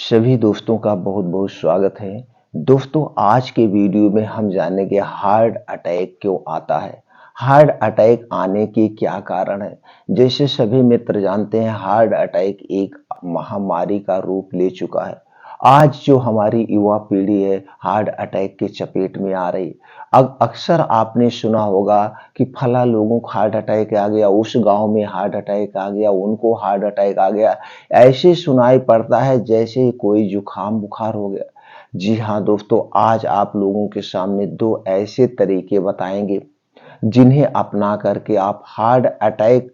सभी दोस्तों का बहुत बहुत स्वागत है। दोस्तों, आज के वीडियो में हम जानेंगे हार्ट अटैक क्यों आता है। हार्ट अटैक आने के क्या कारण है। जैसे सभी मित्र जानते हैं, हार्ट अटैक एक महामारी का रूप ले चुका है। आज जो हमारी युवा पीढ़ी है हार्ट अटैक के चपेट में आ रही। अब अक्सर आपने सुना होगा कि फला लोगों को हार्ट अटैक आ गया, उस गांव में हार्ट अटैक आ गया, उनको हार्ट अटैक आ गया। ऐसे सुनाई पड़ता है जैसे कोई जुकाम बुखार हो गया। जी हाँ दोस्तों, आज आप लोगों के सामने दो ऐसे तरीके बताएंगे जिन्हें अपना करके आप हार्ट अटैक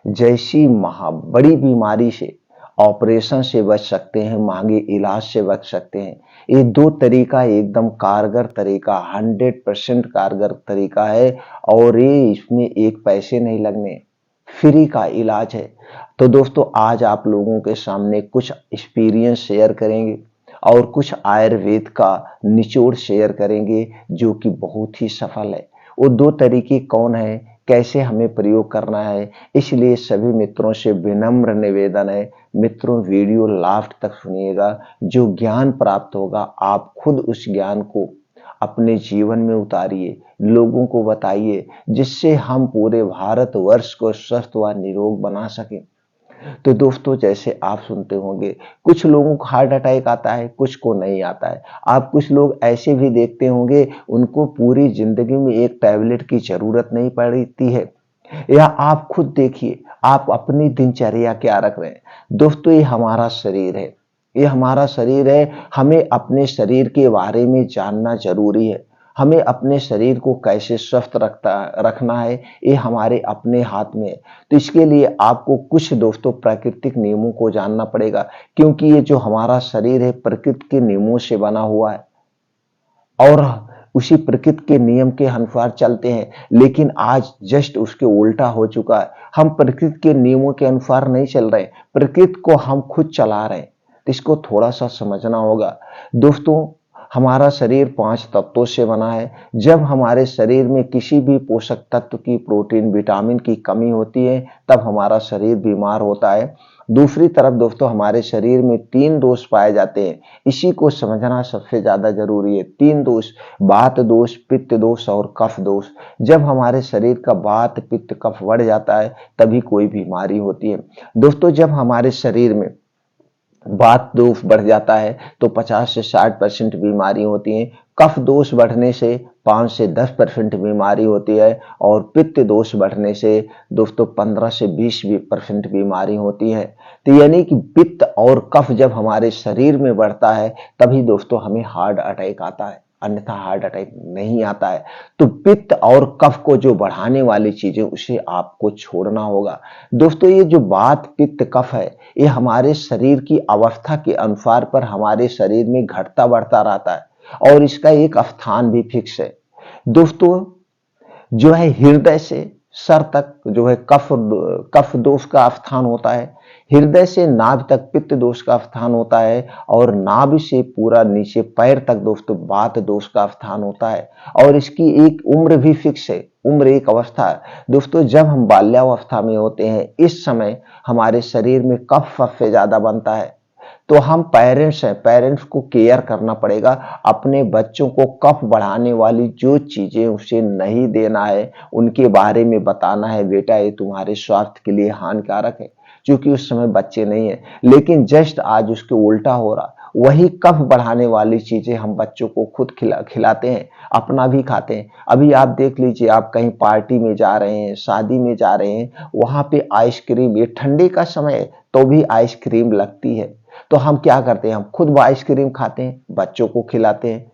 जैसी महा बड़ी बीमारी से, ऑपरेशन से बच सकते हैं, महंगे इलाज से बच सकते हैं। ये दो तरीका एकदम कारगर तरीका, 100% कारगर तरीका है और ये इसमें एक पैसे नहीं लगने, फ्री का इलाज है। तो दोस्तों, आज आप लोगों के सामने कुछ एक्सपीरियंस शेयर करेंगे और कुछ आयुर्वेद का निचोड़ शेयर करेंगे जो कि बहुत ही सफल है। वो दो तरीके कौन है, कैसे हमें प्रयोग करना है, इसलिए सभी मित्रों से विनम्र निवेदन है, मित्रों वीडियो लास्ट तक सुनिएगा। जो ज्ञान प्राप्त होगा आप खुद उस ज्ञान को अपने जीवन में उतारिए, लोगों को बताइए, जिससे हम पूरे भारतवर्ष को स्वस्थ व निरोग बना सकें। तो दोस्तों, जैसे आप सुनते होंगे कुछ लोगों को हार्ट अटैक आता है, कुछ को नहीं आता है। आप कुछ लोग ऐसे भी देखते होंगे उनको पूरी जिंदगी में एक टैबलेट की जरूरत नहीं पड़ती है। या आप खुद देखिए, आप अपनी दिनचर्या क्या रख रहे हैं। दोस्तों, ये हमारा शरीर है, ये हमारा शरीर है। हमें अपने शरीर के बारे में जानना जरूरी है। हमें अपने शरीर को कैसे स्वस्थ रखना है, ये हमारे अपने हाथ में है। तो इसके लिए आपको कुछ दोस्तों प्राकृतिक नियमों को जानना पड़ेगा, क्योंकि ये जो हमारा शरीर है प्रकृति के नियमों से बना हुआ है और उसी प्रकृति के नियम के अनुसार चलते हैं। लेकिन आज जस्ट उसके उल्टा हो चुका है। हम प्रकृति के नियमों के अनुसार नहीं चल रहे, प्रकृति को हम खुद चला रहे हैं। तो इसको थोड़ा सा समझना होगा। दोस्तों, हमारा शरीर 5 तत्वों से बना है। जब हमारे शरीर में किसी भी पोषक तत्व की, प्रोटीन, विटामिन की कमी होती है तब हमारा शरीर बीमार होता है। दूसरी तरफ दोस्तों, हमारे शरीर में 3 दोष पाए जाते हैं। इसी को समझना सबसे ज्यादा जरूरी है। 3 दोष, वात दोष, पित्त दोष और कफ दोष। जब हमारे शरीर का वात, पित्त, कफ बढ़ जाता है तभी कोई बीमारी होती है। दोस्तों, जब हमारे शरीर में वात दोष बढ़ जाता है तो 50 से 60% बीमारी होती है। कफ दोष बढ़ने से 5 से 10% बीमारी होती है और पित्त दोष बढ़ने से दोस्तों 15 से 20% बीमारी होती है। तो यानी कि पित्त और कफ जब हमारे शरीर में बढ़ता है तभी दोस्तों हमें हार्ट अटैक आता है, अन्यथा हार्ट अटैक नहीं आता है। तो पित्त और कफ को जो बढ़ाने वाली चीजें उसे आपको छोड़ना होगा। दोस्तों, ये जो वात, पित्त, कफ है ये हमारे शरीर की अवस्था के अनुसार पर हमारे शरीर में घटता बढ़ता रहता है और इसका एक स्थान भी फिक्स है। दोस्तों, जो है हृदय से सर तक जो है कफ दोष का स्थान होता है। हृदय से नाभि तक पित्त दोष का स्थान होता है और नाभि से पूरा नीचे पैर तक दोस्तों वात दोष का स्थान होता है। और इसकी एक उम्र भी फिक्स है, उम्र एक अवस्था है। दोस्तों, जब हम बाल्यावस्था में होते हैं इस समय हमारे शरीर में कफ सबसे ज्यादा बनता है। तो हम पेरेंट्स हैं, पेरेंट्स को केयर करना पड़ेगा। अपने बच्चों को कफ बढ़ाने वाली जो चीजें उसे नहीं देना है उनके बारे में बताना है, बेटा ये तुम्हारे स्वास्थ्य के लिए हानिकारक है। क्योंकि उस समय बच्चे नहीं है। लेकिन जस्ट आज उसके उल्टा हो रहा, वही कफ बढ़ाने वाली चीजें हम बच्चों को खुद खिलाते हैं, अपना भी खाते हैं। अभी आप देख लीजिए, आप कहीं पार्टी में जा रहे हैं, शादी में जा रहे हैं, वहां पे आइसक्रीम, ये ठंडी का समय है तो भी आइसक्रीम लगती है। तो हम क्या करते हैं, हम खुद आइसक्रीम खाते हैं, बच्चों को खिलाते हैं।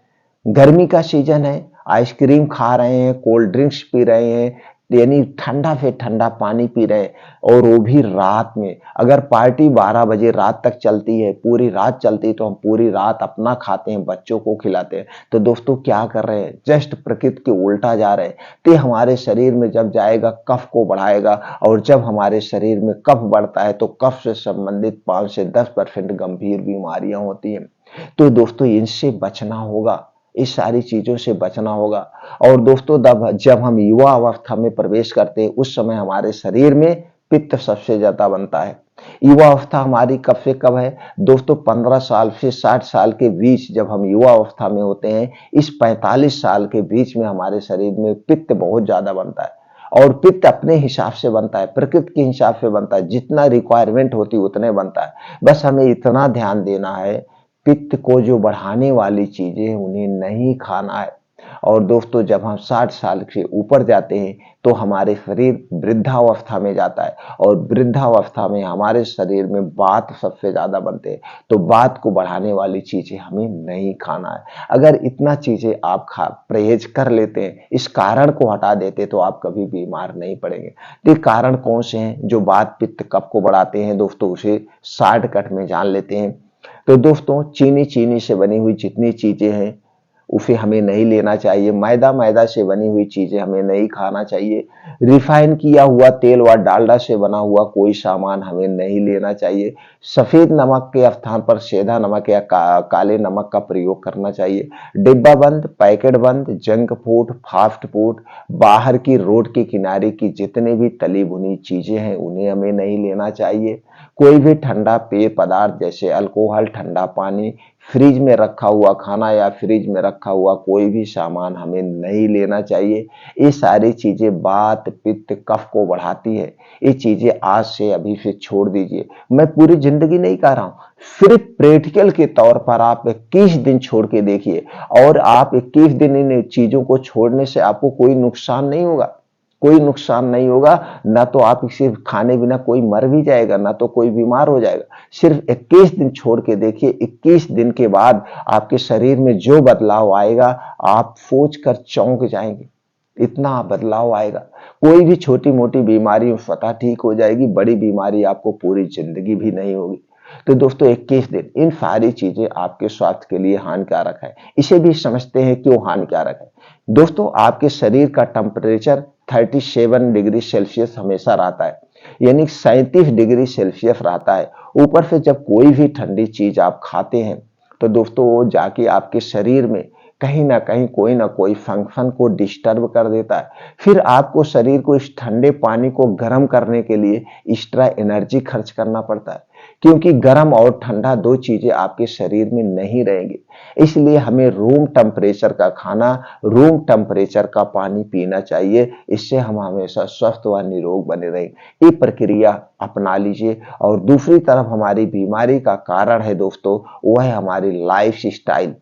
गर्मी का सीजन है, आइसक्रीम खा रहे हैं, कोल्ड ड्रिंक्स पी रहे हैं, यानी ठंडा से ठंडा पानी पी रहे हैं और वो भी रात में। अगर पार्टी 12 बजे रात तक चलती है, पूरी रात चलती है, तो हम पूरी रात अपना खाते हैं, बच्चों को खिलाते हैं। तो दोस्तों, क्या कर रहे हैं, जस्ट प्रकृति के उल्टा जा रहे हैं। तो हमारे शरीर में जब जाएगा कफ को बढ़ाएगा और जब हमारे शरीर में कफ बढ़ता है तो कफ से संबंधित 5 से 10% गंभीर बीमारियां होती हैं। तो दोस्तों, इनसे बचना होगा, इस सारी चीजों से बचना होगा। और दोस्तों, जब हम युवा अवस्था में प्रवेश करते हैं उस समय हमारे शरीर में पित्त सबसे ज्यादा बनता है। युवा अवस्था हमारी कब से कब है दोस्तों? 15 साल से 60 साल के बीच जब हम युवा अवस्था में होते हैं, इस 45 साल के बीच में हमारे शरीर में पित्त बहुत ज्यादा बनता है। और पित्त अपने हिसाब से बनता है, प्रकृति के हिसाब से बनता है, जितना रिक्वायरमेंट होती है उतने बनता है। बस हमें इतना ध्यान देना है, पित्त को जो बढ़ाने वाली चीजें हैं उन्हें नहीं खाना है। और दोस्तों जब हम 60 साल से ऊपर जाते हैं तो हमारे शरीर वृद्धावस्था में जाता है, और वृद्धावस्था में हमारे शरीर में वात सबसे ज्यादा बनते हैं। तो वात को बढ़ाने वाली चीजें हमें नहीं खाना है। अगर इतना चीजें आप खा परहेज कर लेते हैं, इस कारण को हटा देते, तो आप कभी बीमार नहीं पड़ेंगे। तो ये कारण कौन से हैं जो वात पित्त कफ को बढ़ाते हैं दोस्तों? उसे शॉर्टकट में जान लेते हैं। तो दोस्तों चीनी से बनी हुई जितनी चीजें हैं उसे हमें नहीं लेना चाहिए। मैदा से बनी हुई चीजें हमें नहीं खाना चाहिए। रिफाइन किया हुआ तेल व डालडा से बना हुआ कोई सामान हमें नहीं लेना चाहिए। सफेद नमक के स्थान पर सेंधा नमक या काले नमक का प्रयोग करना चाहिए। डिब्बा बंद, पैकेट बंद, जंक फूड, फास्ट फूड, बाहर की रोड के किनारे की जितने भी तली भुनी चीजें हैं उन्हें हमें नहीं लेना चाहिए। कोई भी ठंडा पेय पदार्थ जैसे अल्कोहल, ठंडा पानी, फ्रिज में रखा हुआ खाना या फ्रिज में रखा हुआ कोई भी सामान हमें नहीं लेना चाहिए। ये सारी चीजें वात पित्त कफ को बढ़ाती है। ये चीजें आज से अभी से छोड़ दीजिए। मैं पूरी जिंदगी नहीं कह रहा हूं, सिर्फ प्रैक्टिकल के तौर पर आप 21 दिन छोड़ के देखिए, और आप 21 दिन इन चीजों को छोड़ने से आपको कोई नुकसान नहीं होगा। कोई नुकसान नहीं होगा, ना तो आप इसे खाने बिना कोई मर भी जाएगा, ना तो कोई बीमार हो जाएगा। सिर्फ 21 दिन छोड़ के देखिए, 21 दिन के बाद आपके शरीर में जो बदलाव आएगा, आप सोच कर चौंक जाएंगे। इतना बदलाव आएगा। कोई भी छोटी मोटी बीमारी स्वतः ठीक हो जाएगी, बड़ी बीमारी आपको पूरी जिंदगी भी नहीं होगी। तो दोस्तों 21 दिन इन सारी चीजें आपके स्वास्थ्य के लिए हानिकारक है। इसे भी समझते हैं क्यों हानिकारक है। दोस्तों आपके शरीर का टेम्परेचर 37 डिग्री सेल्सियस हमेशा रहता है, यानी 37 डिग्री सेल्सियस रहता है। ऊपर से जब कोई भी ठंडी चीज आप खाते हैं तो दोस्तों वो जाके आपके शरीर में कहीं ना कोई फंक्शन को डिस्टर्ब कर देता है। फिर आपको शरीर को इस ठंडे पानी को गर्म करने के लिए एक्स्ट्रा एनर्जी खर्च करना पड़ता है, क्योंकि गर्म और ठंडा दो चीजें आपके शरीर में नहीं रहेंगी। इसलिए हमें रूम टेम्परेचर का खाना, रूम टेम्परेचर का पानी पीना चाहिए। इससे हम हमेशा स्वस्थ व निरोग बने रहेंगे। ये प्रक्रिया अपना लीजिए। और दूसरी तरफ हमारी बीमारी का कारण है दोस्तों, वह है हमारी लाइफ स्टाइल।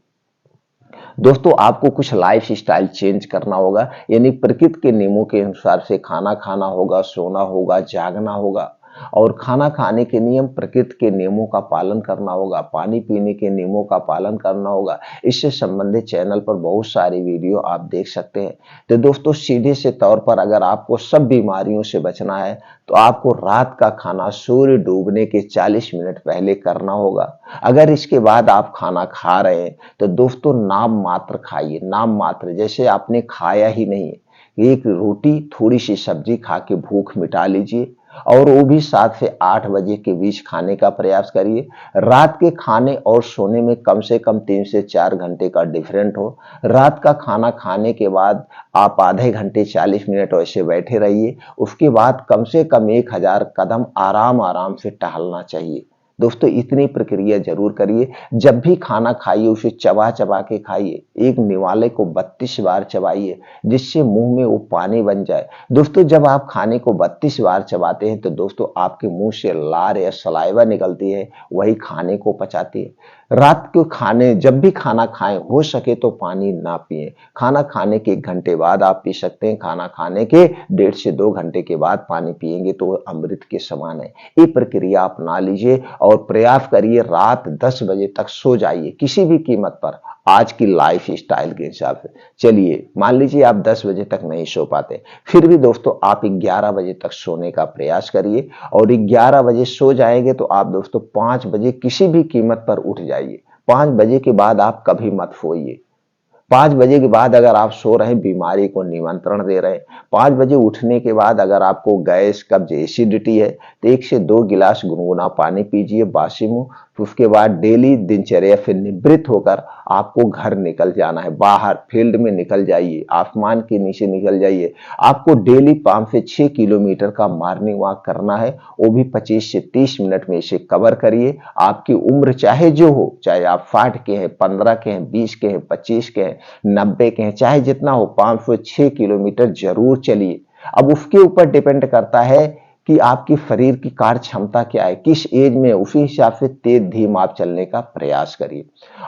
दोस्तों आपको कुछ लाइफ स्टाइल चेंज करना होगा, यानी प्रकृति के नियमों के अनुसार से खाना खाना होगा, सोना होगा, जागना होगा। और खाना खाने के नियम, प्रकृति के नियमों का पालन करना होगा, पानी पीने के नियमों का पालन करना होगा। इससे संबंधित चैनल पर बहुत सारी वीडियो आप देख सकते हैं। तो दोस्तों सीधे से तौर पर अगर आपको सब बीमारियों से बचना है तो आपको रात का खाना सूर्य डूबने के 40 मिनट पहले करना होगा। अगर इसके बाद आप खाना खा रहे हैं तो दोस्तों नाम मात्र खाइए, नाम मात्र, जैसे आपने खाया ही नहीं है। एक रोटी थोड़ी सी सब्जी खा के भूख मिटा लीजिए, और वो भी 7 से 8 बजे के बीच खाने का प्रयास करिए। रात के खाने और सोने में कम से कम 3 से 4 घंटे का डिफरेंट हो। रात का खाना खाने के बाद आप आधे घंटे 40 मिनट वैसे बैठे रहिए। उसके बाद कम से कम 1000 कदम आराम आराम से टहलना चाहिए। दोस्तों इतनी प्रक्रिया जरूर करिए। जब भी खाना खाइए उसे चबा चबा के खाइए। एक निवाले को 32 बार चबाइए, जिससे मुंह में वो पानी बन जाए। दोस्तों जब आप खाने को 32 बार चबाते हैं तो दोस्तों आपके मुंह से लार या सलाइवा निकलती है, वही खाने को पचाती है। रात को खाने, जब भी खाना खाएं हो सके तो पानी ना पिए। खाना खाने के 1 घंटे बाद आप पी सकते हैं, खाना खाने के 1.5 से 2 घंटे के बाद पानी पिएंगे तो अमृत के समान है। ये प्रक्रिया अपना लीजिए और प्रयास करिए रात 10 बजे तक सो जाइए किसी भी कीमत पर, आज की लाइफ स्टाइल के हिसाब से। चलिए मान लीजिए आप 10 बजे तक नहीं सो पाते, फिर भी दोस्तों आप 11 बजे तक सोने का प्रयास करिए। और 11 बजे सो जाएंगे तो आप दोस्तों 5 बजे किसी भी कीमत पर उठ जाइए। 5 बजे के बाद आप कभी मत सोइए। 5 बजे के बाद अगर आप सो रहे हैं, बीमारी को निमंत्रण दे रहे हैं। 5 बजे उठने के बाद अगर आपको गैस, कब्ज, एसिडिटी है, तो 1 से 2 गिलास गुनगुना पानी पीजिए बासी मुंह। फिर उसके बाद डेली दिनचर्या से निवृत्त होकर आपको घर निकल जाना है, बाहर फील्ड में निकल जाइए, आसमान के नीचे निकल जाइए। आपको डेली 5 से 6 किलोमीटर का मॉर्निंग वॉक करना है, वो भी 25 से 30 मिनट में इसे कवर करिए। आपकी उम्र चाहे जो हो, चाहे आप 60 के हैं, 15 के हैं, 20 के हैं, 25 के हैं, 90 के हैं, चाहे जितना हो, 506 किलोमीटर जरूर चलिए। अब उसके ऊपर डिपेंड करता है कि आपकी शरीर की कार्य क्षमता क्या है, किस एज में, उसी हिसाब से तेज धीम आप चलने का प्रयास करिए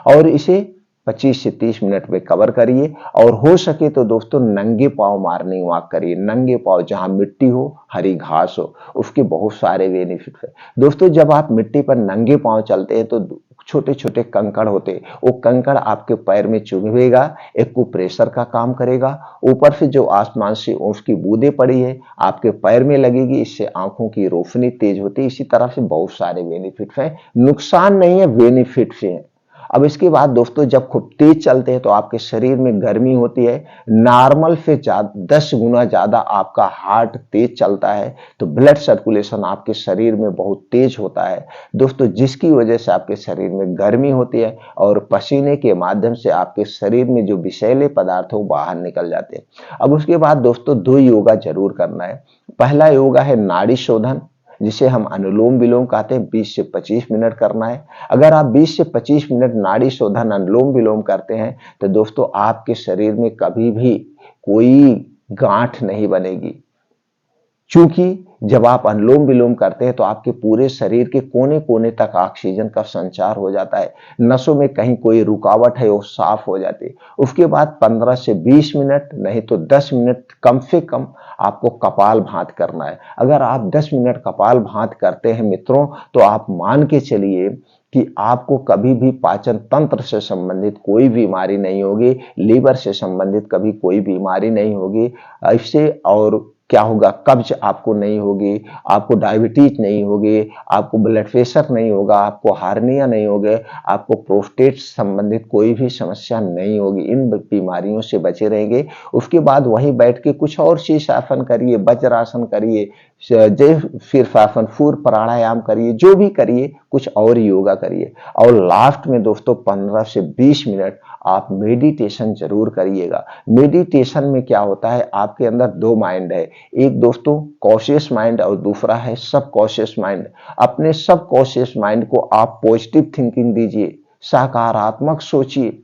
और इसे 25 से 30 मिनट में कवर करिए। और हो सके तो दोस्तों नंगे पांव मॉर्निंग वॉक करिए, नंगे पांव, जहां मिट्टी हो, हरी घास हो, उसके बहुत सारे बेनिफिट है दोस्तों। जब आप मिट्टी पर नंगे पांव चलते हैं तो छोटे छोटे कंकड़ होते हैं, वो कंकड़ आपके पैर में चुभेगा, एक प्रेशर का काम करेगा। ऊपर से जो आसमान से उसकी बूंदें पड़ी है आपके पैर में लगेगी, इससे आंखों की रोशनी तेज होती है। इसी तरह से बहुत सारे बेनिफिट हैं, नुकसान नहीं है, बेनिफिट से है। अब इसके बाद दोस्तों जब खूब तेज चलते हैं तो आपके शरीर में गर्मी होती है, नॉर्मल से 10 गुना ज्यादा आपका हार्ट तेज चलता है, तो ब्लड सर्कुलेशन आपके शरीर में बहुत तेज होता है दोस्तों, जिसकी वजह से आपके शरीर में गर्मी होती है और पसीने के माध्यम से आपके शरीर में जो विषैले पदार्थ हो बाहर निकल जाते हैं। अब उसके बाद दोस्तों 2 योगा जरूर करना है। पहला योगा है नाड़ी शोधन, जिसे हम अनुलोम विलोम कहते हैं, 20 से 25 मिनट करना है। अगर आप 20 से 25 मिनट नाड़ी शोधन अनुलोम विलोम करते हैं तो दोस्तों आपके शरीर में कभी भी कोई गांठ नहीं बनेगी, क्योंकि जब आप अनुलोम विलोम करते हैं तो आपके पूरे शरीर के कोने कोने तक ऑक्सीजन का संचार हो जाता है, नसों में कहीं कोई रुकावट है वो साफ हो जाती है। उसके बाद 15 से 20 मिनट नहीं तो 10 मिनट कम से कम आपको कपाल भात करना है। अगर आप 10 मिनट कपाल भात करते हैं मित्रों, तो आप मान के चलिए कि आपको कभी भी पाचन तंत्र से संबंधित कोई बीमारी नहीं होगी, लीवर से संबंधित कभी कोई बीमारी नहीं होगी इससे। और क्या होगा, कब्ज आपको नहीं होगी, आपको डायबिटीज नहीं होगी, आपको ब्लड प्रेशर नहीं होगा, आपको हार्निया नहीं होगा, आपको प्रोस्टेट संबंधित कोई भी समस्या नहीं होगी, इन बीमारियों से बचे रहेंगे। उसके बाद वहीं बैठ के कुछ और शीर्षासन करिए, वज्रासन करिए, जय शीर्षासन, सूर्य प्राणायाम करिए, जो भी करिए, कुछ और योगा करिए। और लास्ट में दोस्तों 15 से 20 मिनट आप मेडिटेशन जरूर करिएगा। मेडिटेशन में क्या होता है, आपके अंदर 2 माइंड है, एक दोस्तों कॉशियस माइंड और दूसरा है सब कॉशियस माइंड। अपने सब कॉशियस माइंड को आप पॉजिटिव थिंकिंग दीजिए, सकारात्मक सोचिए।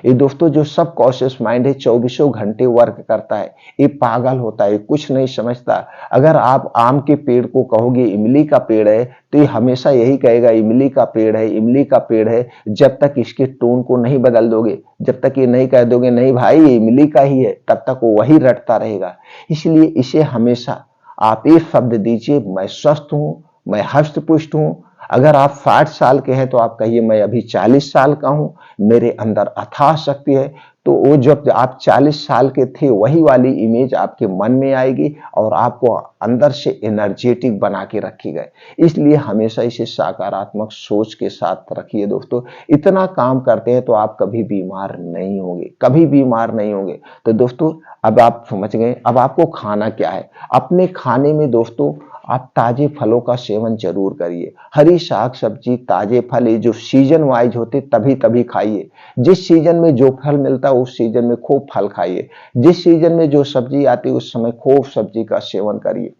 ये दोस्तों जो सब कॉशियस माइंड है 24 घंटे वर्क करता है, ये पागल होता है, कुछ नहीं समझता। अगर आप आम के पेड़ को कहोगे इमली का पेड़ है, तो ये हमेशा यही कहेगा इमली का पेड़ है, इमली का पेड़ है, जब तक इसके टोन को नहीं बदल दोगे, जब तक ये नहीं कह दोगे नहीं भाई ये इमली का ही है, तब तक वो वही रटता रहेगा। इसलिए इसे हमेशा आप ये शब्द दीजिए, मैं स्वस्थ हूं, मैं हष्ट पुष्ट हूं। अगर आप 60 साल के हैं तो आप कहिए मैं अभी 40 साल का हूं, मेरे अंदर अथाह शक्ति है। तो वो जब आप 40 साल के थे वही वाली इमेज आपके मन में आएगी और आपको अंदर से एनर्जेटिक बना के रखेगा। इसलिए हमेशा इसे सकारात्मक सोच के साथ रखिए दोस्तों। इतना काम करते हैं तो आप कभी बीमार नहीं होंगे, कभी बीमार नहीं होंगे। तो दोस्तों अब आप समझ गए, अब आपको खाना क्या है। अपने खाने में दोस्तों आप ताजे फलों का सेवन जरूर करिए, हरी साग सब्जी, ताजे फल, ये जो सीजन वाइज होते तभी तभी खाइए। जिस सीजन में जो फल मिलता है उस सीजन में खूब फल खाइए, जिस सीजन में जो सब्जी आती है उस समय खूब सब्जी का सेवन करिए।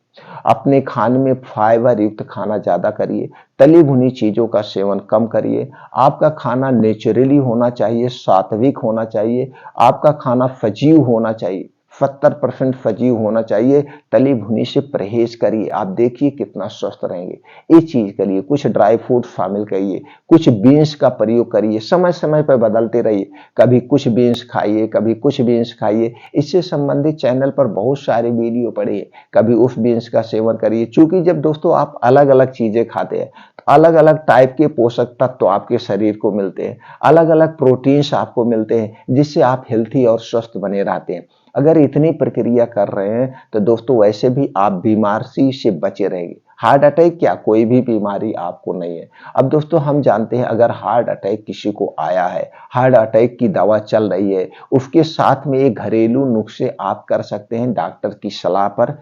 अपने खाने में फाइबर युक्त खाना ज्यादा करिए, तली भुनी चीजों का सेवन कम करिए। आपका खाना नेचुरली होना चाहिए, सात्विक होना चाहिए, आपका खाना सजीव होना चाहिए, 70% सजीव होना चाहिए। तली भुनी से परहेज करिए, आप देखिए कितना स्वस्थ रहेंगे। इस चीज के लिए कुछ ड्राई फ्रूट शामिल करिए, कुछ बीन्स का प्रयोग करिए, समय समय पर बदलते रहिए, कभी कुछ बीन्स खाइए, कभी कुछ बीन्स खाइए। इससे संबंधित चैनल पर बहुत सारे वीडियो पड़े हैं, कभी उस बीन्स का सेवन करिए। क्योंकि जब दोस्तों आप अलग अलग चीजें खाते हैं तो अलग अलग टाइप के पोषक तत्व तो आपके शरीर को मिलते हैं, अलग अलग प्रोटीन्स आपको मिलते हैं, जिससे आप हेल्थी और स्वस्थ बने रहते हैं। अगर इतनी प्रक्रिया कर रहे हैं तो दोस्तों वैसे भी आप बीमारी से बचे रहेंगे। हार्ट अटैक क्या, कोई भी बीमारी आपको नहीं है। अब दोस्तों हम जानते हैं अगर हार्ट अटैक किसी को आया है, हार्ट अटैक की दवा चल रही है, उसके साथ में एक घरेलू नुस्खे आप कर सकते हैं डॉक्टर की सलाह पर,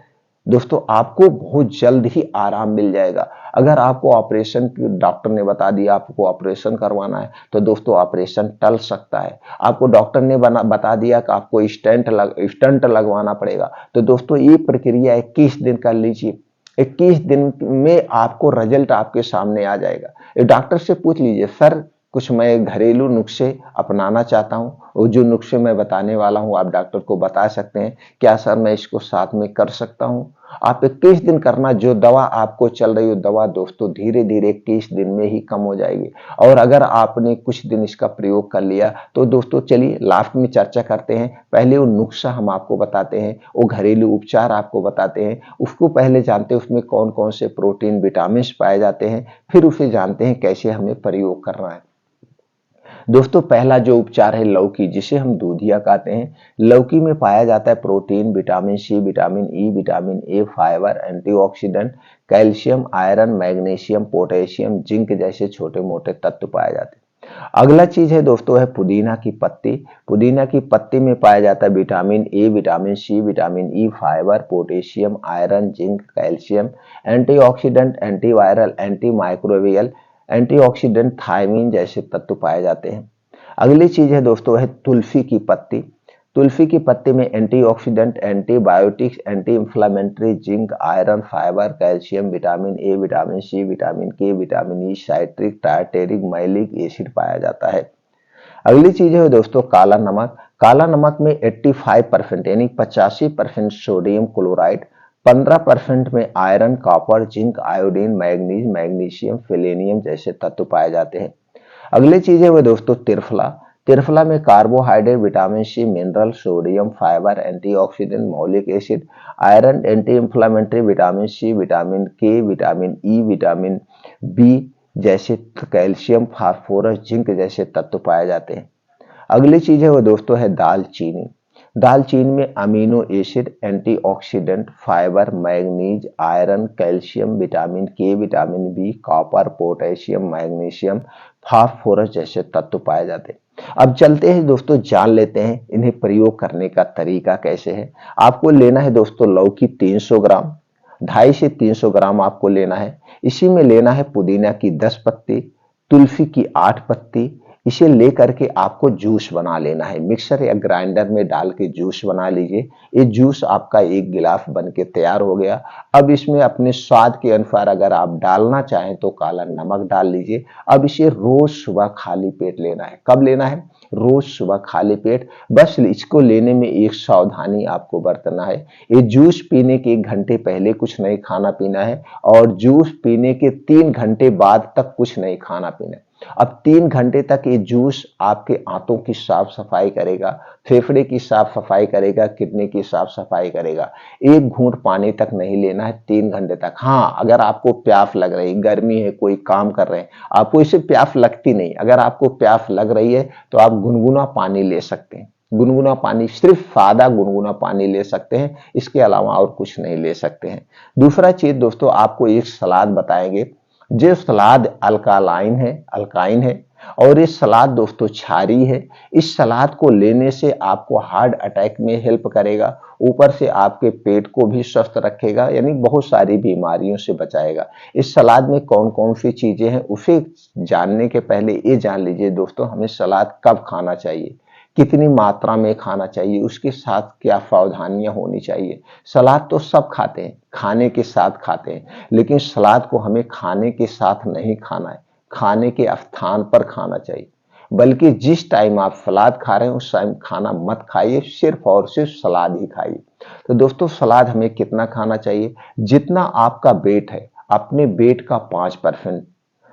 दोस्तों आपको बहुत जल्द ही आराम मिल जाएगा। अगर आपको ऑपरेशन डॉक्टर ने बता दिया आपको ऑपरेशन करवाना है तो दोस्तों ऑपरेशन टल सकता है। आपको डॉक्टर ने बता दिया कि आपको स्टंट लगवाना पड़ेगा तो दोस्तों ये प्रक्रिया 21 दिन कर लीजिए। 21 दिन में आपको रिजल्ट आपके सामने आ जाएगा। डॉक्टर से पूछ लीजिए, सर कुछ मैं घरेलू नुस्खे अपनाना चाहता हूँ, वो जो नुस्खे मैं बताने वाला हूँ आप डॉक्टर को बता सकते हैं, क्या सर मैं इसको साथ में कर सकता हूँ? आप 21 दिन करना, जो दवा आपको चल रही हो दवा दोस्तों धीरे धीरे 21 दिन में ही कम हो जाएगी। और अगर आपने कुछ दिन इसका प्रयोग कर लिया तो दोस्तों चलिए लास्ट में चर्चा करते हैं। पहले वो नुस्खा हम आपको बताते हैं, वो घरेलू उपचार आपको बताते हैं, उसको पहले जानते हैं उसमें कौन कौन से प्रोटीन विटामिन पाए जाते हैं, फिर उसे जानते हैं कैसे हमें प्रयोग करना है। दोस्तों पहला जो उपचार है लौकी, जिसे हम दूधिया कहते हैं। लौकी में पाया जाता है protein, vitamin C, vitamin E, vitamin A, fibre, antioxidant, calcium, iron, magnesium, potassium, zinc जैसे छोटे मोटे तत्व पाए जाते हैं। अगला चीज है दोस्तों है पुदीना की पत्ती। पुदीना की पत्ती में पाया जाता है vitamin A, vitamin C, vitamin E, fibre, potassium, iron, zinc, calcium, antioxidant, antiviral, antimicrobial, antioxidant, thiamine जैसे तत्व पाए जाते हैं। अगली चीज है दोस्तों है तुलसी की पत्ती। तुलसी की पत्ती में antioxidant, antibiotics, anti inflammatory, zinc, iron, fibre, calcium, vitamin A, vitamin C, vitamin K, vitamin E, citric, tartaric, malic acid पाया जाता है। अगली चीज है दोस्तों काला नमक। काला नमक में 85% यानी 85% सोडियम क्लोराइड, 15% में iron, copper, zinc, iodine, manganese, magnesium, selenium जैसे तत्व पाए जाते हैं। अगली चीज है वो दोस्तों त्रिफला। त्रिफला में carbohydrate, vitamin C, mineral, sodium, fibre, antioxidant, malic acid, iron, anti inflammatory, vitamin C, vitamin K, vitamin E, vitamin B जैसे, कैल्शियम, फास्फोरस, जिंक जैसे तत्व पाए जाते हैं। अगली चीज है वो दोस्तों है दालचीनी। दालचीनी में amino acid, antioxidant, fibre, manganese, iron, calcium, vitamin K, vitamin B, copper, potassium, magnesium, phosphorus जैसे तत्व पाए जाते हैं। अब चलते हैं दोस्तों, जान लेते हैं इन्हें प्रयोग करने का तरीका कैसे है। आपको लेना है दोस्तों लौकी 300 ग्राम, 250 से 300 ग्राम आपको लेना है। इसी में लेना है पुदीना की 10 पत्ती, तुलसी की 8 पत्ती। इसे लेकर के आपको जूस बना लेना है, मिक्सर या ग्राइंडर में डाल के जूस बना लीजिए। ये जूस आपका 1 गिलास बन के तैयार हो गया। अब इसमें अपने स्वाद के अनुसार अगर आप डालना चाहें तो काला नमक डाल लीजिए। अब इसे रोज सुबह खाली पेट लेना है। कब लेना है? रोज सुबह खाली पेट। बस इसको लेने में एक सावधानी आपको बरतना है, ये जूस पीने के 1 घंटे पहले कुछ नहीं खाना पीना है और जूस पीने के 3 घंटे बाद तक कुछ नहीं खाना पीना है। अब 3 घंटे तक ये जूस आपके आंतों की साफ सफाई करेगा, फेफड़े की साफ सफाई करेगा, किडनी की साफ सफाई करेगा। 1 घूंट पानी तक नहीं लेना है 3 घंटे तक। हाँ, अगर आपको प्यास लग रही, गर्मी है, कोई काम कर रहे हैं, आपको इसे प्यास लगती नहीं, अगर आपको प्यास लग रही है तो आप गुनगुना पानी ले सकते हैं। गुनगुना पानी, सिर्फ सादा गुनगुना पानी ले सकते हैं, इसके अलावा और कुछ नहीं ले सकते हैं। दूसरा चीज दोस्तों, आपको एक सलाद बताएंगे। जो सलाद अल्काइन है और ये सलाद दोस्तों क्षारीय है। इस सलाद को लेने से आपको हार्ट अटैक में हेल्प करेगा, ऊपर से आपके पेट को भी स्वस्थ रखेगा, यानी बहुत सारी बीमारियों से बचाएगा। इस सलाद में कौन कौन सी चीजें हैं उसे जानने के पहले ये जान लीजिए दोस्तों, हमें सलाद कब खाना चाहिए, कितनी मात्रा में खाना चाहिए, उसके साथ क्या सावधानियां होनी चाहिए। सलाद तो सब खाते हैं, खाने के साथ खाते हैं, लेकिन सलाद को हमें खाने के साथ नहीं खाना है, खाने के स्थान पर खाना चाहिए। बल्कि जिस टाइम आप सलाद खा रहे हैं उस टाइम खाना मत खाइए, सिर्फ और सिर्फ सलाद ही खाइए। तो दोस्तों सलाद हमें कितना खाना चाहिए? जितना आपका वेट है, अपने वेट का 5%।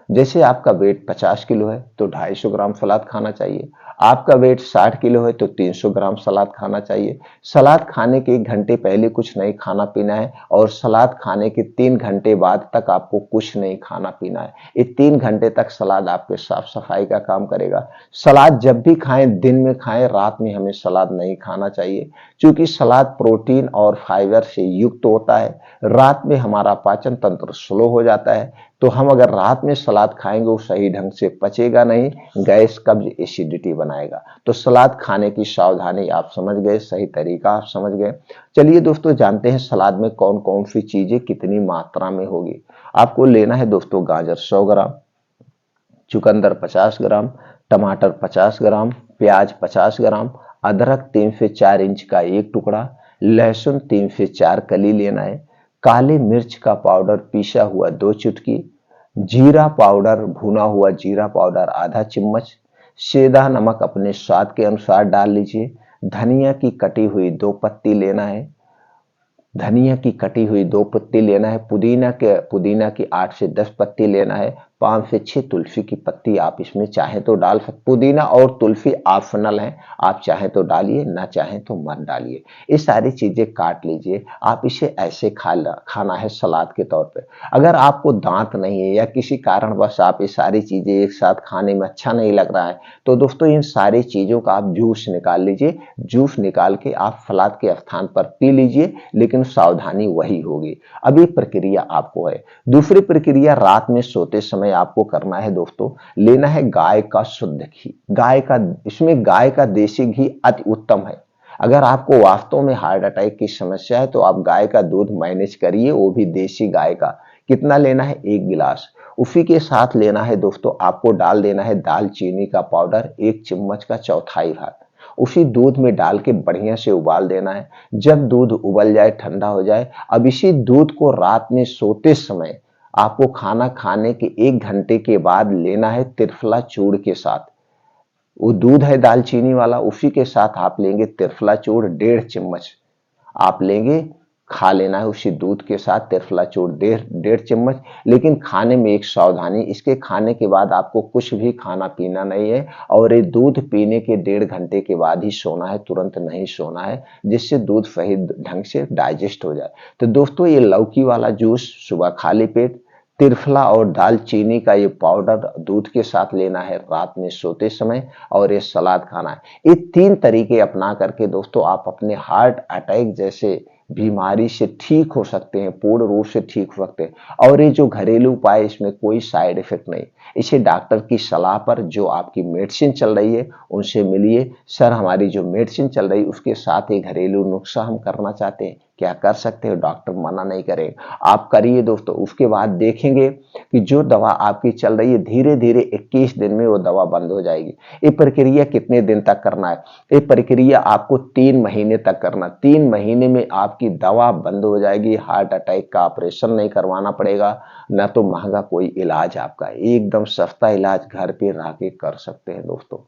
जैसे आपका वेट 50 किलो है तो 250 ग्राम सलाद खाना चाहिए। आपका वेट 60 किलो है तो 300 ग्राम सलाद खाना चाहिए। सलाद खाने के 1 घंटे पहले कुछ नहीं खाना पीना है और सलाद खाने के 3 घंटे बाद तक आपको कुछ नहीं खाना पीना है। ये 3 घंटे तक सलाद आपके साफ सफाई का काम करेगा। सलाद जब भी खाएं दिन में खाएं, रात में हमें सलाद नहीं खाना चाहिए, क्योंकि सलाद प्रोटीन और फाइबर से युक्त होता है। रात में हमारा पाचन तंत्र स्लो हो जाता है, तो हम अगर रात में सलाद खाएंगे वो सही ढंग से पचेगा नहीं, गैस कब्ज एसिडिटी बनाएगा। तो सलाद खाने की सावधानी आप समझ गए, सही तरीका आप समझ गए। चलिए दोस्तों जानते हैं सलाद में कौन कौन सी चीजें कितनी मात्रा में होगी। आपको लेना है दोस्तों गाजर 100 ग्राम, चुकंदर 50 ग्राम, टमाटर 50 ग्राम, प्याज 50 ग्राम, अदरक 3 से 4 इंच का एक टुकड़ा, लहसुन 3 से 4 कली लेना है, काली मिर्च का पाउडर पीसा हुआ 2 चुटकी, जीरा पाउडर भुना हुआ जीरा पाउडर आधा चम्मच, सेंधा नमक अपने स्वाद के अनुसार डाल लीजिए, धनिया की कटी हुई 2 पत्ती लेना है, धनिया की कटी हुई 2 पत्ती लेना है, पुदीना की 8 से 10 पत्ती लेना है, 5 से 6 तुलसी की पत्ती आप इसमें चाहें तो डाल सकते। पुदीना और तुलसी ऑप्शनल है, आप चाहें तो डालिए, ना चाहें तो मत डालिए। ये सारी चीजें काट लीजिए, आप इसे ऐसे खाना है सलाद के तौर पे। अगर आपको दांत नहीं है या किसी कारणवश आप ये सारी चीजें एक साथ खाने में अच्छा नहीं लग रहा है, तो दोस्तों इन सारी चीजों का आप जूस निकाल लीजिए, जूस निकाल के आप सलाद के स्थान पर पी लीजिए, लेकिन सावधानी वही होगी। अब ये प्रक्रिया आपको है। दूसरी प्रक्रिया रात में सोते समय आपको करना है दोस्तों, लेना है गाय का शुद्ध घी। गाय का देसी घी अति उत्तम है। अगर आपको वास्तव में हार्ट अटैक की समस्या है तो आप गाय का दूध मैनेज करिए, वो भी देसी गाय का। कितना लेना है? 1 गिलास। उसी के साथ लेना है दोस्तों, आपको डाल देना है दालचीनी का पाउडर 1 चम्मच का चौथाई भाग। उसी दूध में डाल के बढ़िया से उबाल देना है। जब दूध उबल जाए, ठंडा हो जाए, अब इसी दूध को रात में सोते समय आपको खाना खाने के 1 घंटे के बाद लेना है त्रिफला चूर्ण के साथ। वो दूध है दालचीनी वाला, उसी के साथ आप लेंगे त्रिफला चूर्ण 1.5 चम्मच आप लेंगे, खा लेना है उसी दूध के साथ त्रिफला चूर्ण 1.5 चम्मच। लेकिन खाने में एक सावधानी, इसके खाने के बाद आपको कुछ भी खाना पीना नहीं है, और ये दूध पीने के 1.5 घंटे के बाद ही सोना है, तुरंत नहीं सोना है, जिससे दूध सही ढंग से डाइजेस्ट हो जाए। तो दोस्तों ये लौकी वाला जूस सुबह खाली पेट, त्रिफला और दालचीनी का ये पाउडर दूध के साथ लेना है रात में सोते समय, और ये सलाद खाना है। ये 3 तरीके अपना करके दोस्तों आप अपने हार्ट अटैक जैसे बीमारी से ठीक हो सकते हैं, पूर्ण रूप से ठीक हो सकते हैं। और ये जो घरेलू उपाय, इसमें कोई साइड इफेक्ट नहीं। इसे डॉक्टर की सलाह पर जो आपकी मेडिसिन चल रही है उनसे मिलिए। सर हमारी जो मेडिसिन चल रही है उसके साथ ही घरेलू नुस्खा हम करना चाहते हैं, क्या कर सकते हो? डॉक्टर मना नहीं करेगा, आप करिए दोस्तों। उसके बाद देखेंगे कि जो दवा आपकी चल रही है धीरे धीरे 21 दिन में वो दवा बंद हो जाएगी। ये प्रक्रिया कितने दिन तक करना है? ये प्रक्रिया आपको 3 महीने तक करना। 3 महीने में आपकी दवा बंद हो जाएगी, हार्ट अटैक का ऑपरेशन नहीं करवाना पड़ेगा, ना तो महंगा कोई इलाज आपका, एकदम सस्ता इलाज घर पे रह के कर सकते हैं दोस्तों,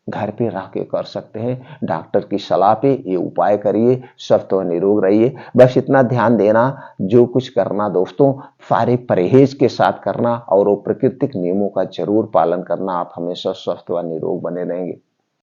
घर पे रह के कर सकते हैं। डॉक्टर की सलाह पे ये उपाय करिए, स्वस्थ व निरोग रहिए। बस इतना ध्यान देना, जो कुछ करना दोस्तों सारे परहेज के साथ करना, और वो प्राकृतिक नियमों का जरूर पालन करना। आप हमेशा स्वस्थ व निरोग बने रहेंगे।